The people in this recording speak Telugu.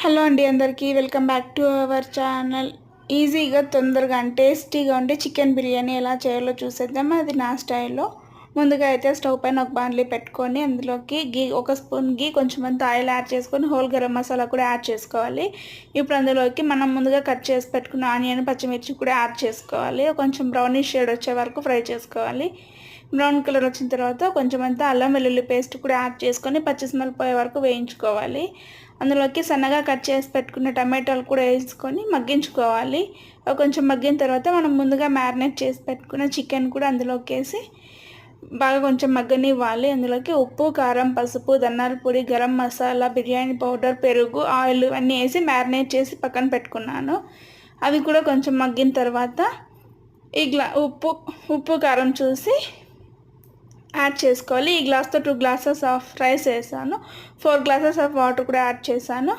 హలో అండి అందరికీ welcome back to our channel. ఈజీగా తొందరగా అండ్ టేస్టీగా ఉండే చికెన్ బిర్యానీ ఎలా చేయాలో చూసేద్దాం. అది నా స్టైల్లో. ముందుగా అయితే స్టవ్ పైన ఒక బాండ్లీ పెట్టుకొని అందులోకి ఒక స్పూన్ గీ కొంచెం అంత ఆయిల్ యాడ్ చేసుకొని హోల్ గరం మసాలా కూడా యాడ్ చేసుకోవాలి. ఇప్పుడు అందులోకి మనం ముందుగా కట్ చేసి పెట్టుకున్న ఆనియన్ పచ్చిమిర్చి కూడా యాడ్ చేసుకోవాలి. కొంచెం బ్రౌనిష్ షేడ్ వచ్చే వరకు ఫ్రై చేసుకోవాలి. బ్రౌన్ కలర్ వచ్చిన తర్వాత కొంచెం అంతా అల్లం వెల్లుల్లి పేస్ట్ కూడా యాడ్ చేసుకొని పచ్చి స్మెల్ పోయే వరకు వేయించుకోవాలి. అందులోకి సన్నగా కట్ చేసి పెట్టుకున్న టమాటాలు కూడా వేసుకొని మగ్గించుకోవాలి. కొంచెం మగ్గిన తర్వాత మనం ముందుగా మ్యారినేట్ చేసి పెట్టుకున్న చికెన్ కూడా అందులోకి వేసి బాగా కొంచెం మగ్గనివ్వాలి. అందులోకి ఉప్పు, కారం, పసుపు, ధనియాల పొడి, గరం మసాలా, బిర్యానీ పౌడర్, పెరుగు, ఆయిల్ అన్నీ వేసి మ్యారినేట్ చేసి పక్కన పెట్టుకున్నాను. అవి కూడా కొంచెం మగ్గిన తర్వాత ఈ ఉప్పు కారం చూసి యాడ్ చేసుకోవాలి. ఈ గ్లాస్తో 2 గ్లాసెస్ ఆఫ్ రైస్ వేసాను. 4 గ్లాసెస్ ఆఫ్ వాటర్ కూడా యాడ్ చేశాను.